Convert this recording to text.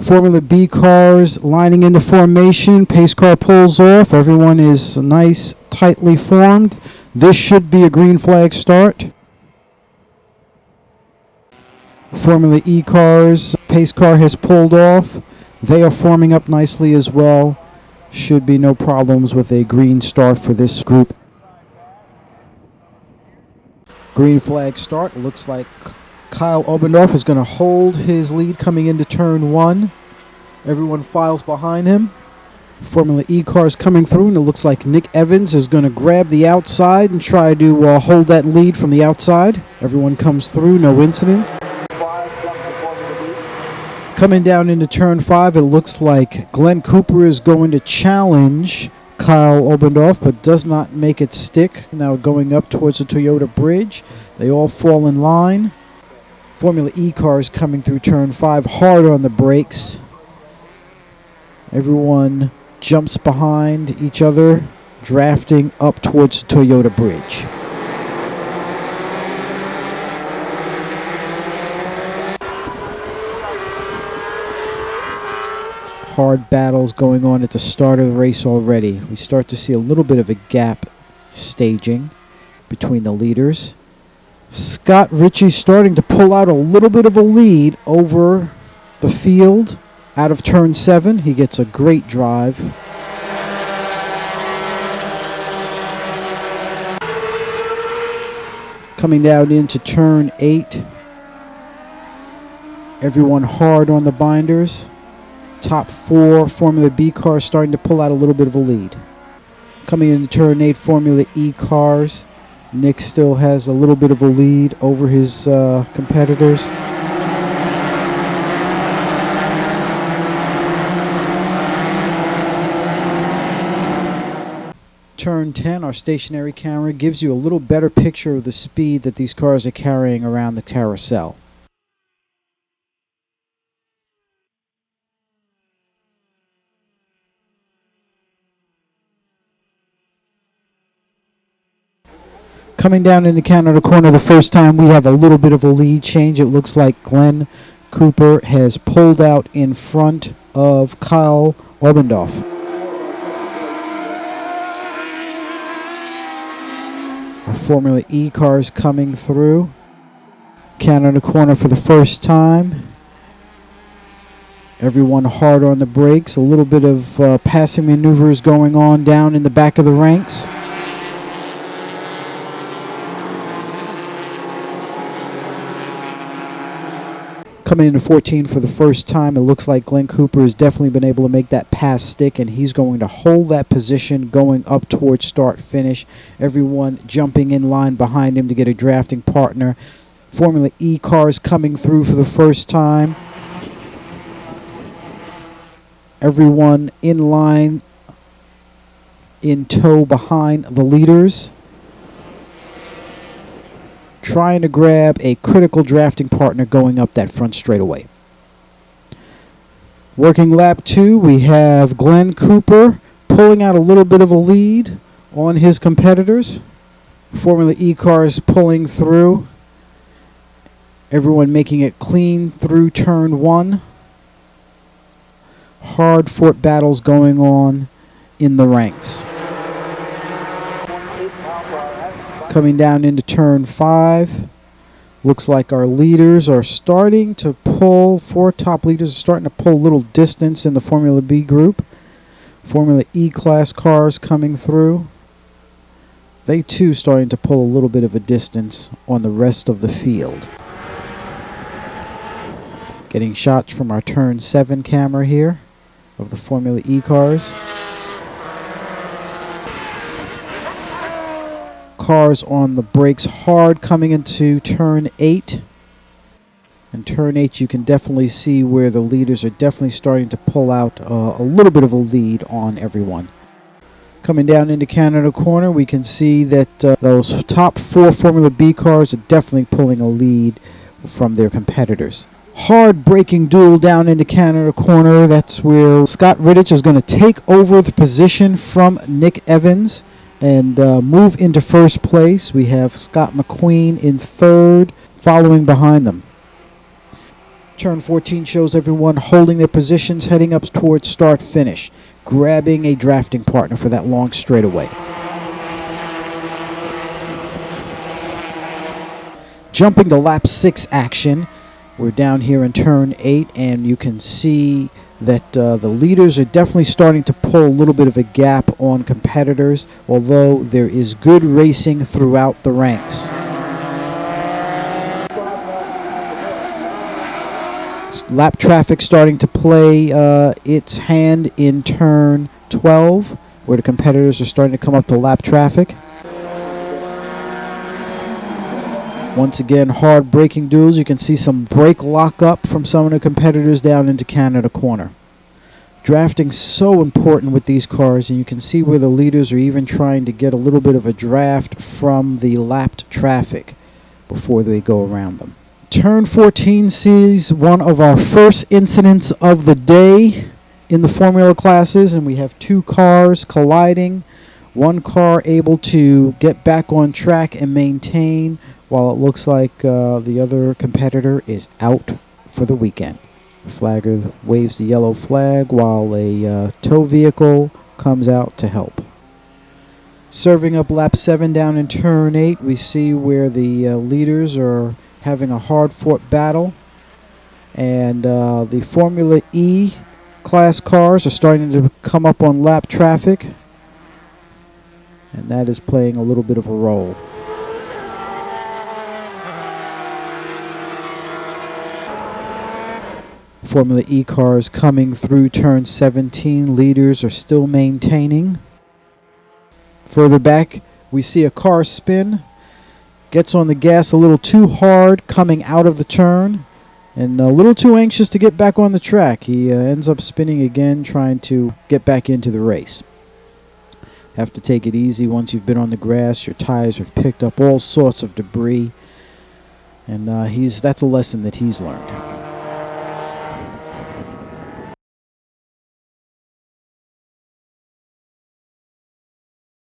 Formula B cars lining into formation. Pace car pulls off. Everyone is nice, tightly formed. This should be a green flag start. Formula E cars, pace car has pulled off. They are forming up nicely as well. Should be no problems with a green start for this group. Green flag start. Looks like Kyle Obendorf is going to hold his lead coming into turn 1. Everyone files behind him. Formula E cars coming through, and it looks like Nick Evans is going to grab the outside and try to hold that lead from the outside. Everyone comes through, no incidents. Coming down into turn 5, it looks like Glenn Cooper is going to challenge Kyle Obendorf, but does not make it stick. Now going up towards the Toyota bridge. They all fall in line. Formula E cars coming through turn 5, hard on the brakes. Everyone jumps behind each other, drafting up towards the Toyota bridge. Hard battles going on at the start of the race already. We start to see a little bit of a gap staging between the leaders. Scott Ritchie starting to pull out a little bit of a lead over the field out of turn 7. He gets a great drive. Coming down into turn 8. Everyone hard on the binders. Top 4 Formula B cars starting to pull out a little bit of a lead. Coming into turn 8, Formula E cars. Nick still has a little bit of a lead over his competitors. Turn 10, our stationary camera gives you a little better picture of the speed that these cars are carrying around the carousel. Coming down into Canada corner the first time, we have a little bit of a lead change. It looks like Glenn Cooper has pulled out in front of Kyle Obendorf. Our Formula E cars coming through. Canada corner for the first time. Everyone hard on the brakes. A little bit of passing maneuvers going on down in the back of the ranks. Coming into 14 for the first time, it looks like Glenn Cooper has definitely been able to make that pass stick, and he's going to hold that position going up towards start-finish. Everyone jumping in line behind him to get a drafting partner. Formula E cars coming through for the first time. Everyone in line, in tow behind the leaders, trying to grab a critical drafting partner going up that front straightaway. Working lap 2, we have Glenn Cooper pulling out a little bit of a lead on his competitors. Formula E cars pulling through. Everyone making it clean through turn 1. Hard fought battles going on in the ranks. Coming down into turn 5. Looks like our leaders are starting to pull. 4 top leaders are starting to pull a little distance in the Formula B group. Formula E class cars coming through. They too starting to pull a little bit of a distance on the rest of the field. Getting shots from our turn 7 camera here of the Formula E cars. Cars on the brakes hard coming into turn 8. In turn 8 you can definitely see where the leaders are definitely starting to pull out a little bit of a lead on everyone. Coming down into Canada corner, we can see that those top 4 Formula B cars are definitely pulling a lead from their competitors. Hard braking duel down into Canada corner. That's where Scott Ritchie is going to take over the position from Nick Evans and move into first place. We have Scott McQueen in 3rd, following behind them. Turn 14 shows everyone holding their positions, heading up towards start-finish, grabbing a drafting partner for that long straightaway. Jumping to lap 6 action. We're down here in turn 8, and you can see that the leaders are definitely starting to pull a little bit of a gap on competitors, although there is good racing throughout the ranks. Lap traffic starting to play its hand in turn 12, where the competitors are starting to come up to lap traffic. Once again, hard braking duels. You can see some brake lock-up from some of the competitors down into Canada corner. Drafting's so important with these cars, and you can see where the leaders are even trying to get a little bit of a draft from the lapped traffic before they go around them. Turn 14 sees one of our first incidents of the day in the Formula classes, and we have 2 cars colliding. One car able to get back on track and maintain, while it looks like the other competitor is out for the weekend. The flagger waves the yellow flag while a tow vehicle comes out to help. Serving up lap 7 down in turn 8, we see where the leaders are having a hard-fought battle, and the Formula E class cars are starting to come up on lap traffic, and that is playing a little bit of a role. Formula E cars coming through turn 17. Leaders are still maintaining. Further back, we see a car spin. Gets on the gas a little too hard coming out of the turn, and a little too anxious to get back on the track. He ends up spinning again, trying to get back into the race. Have to take it easy once you've been on the grass. Your tires have picked up all sorts of debris, and that's a lesson that he's learned.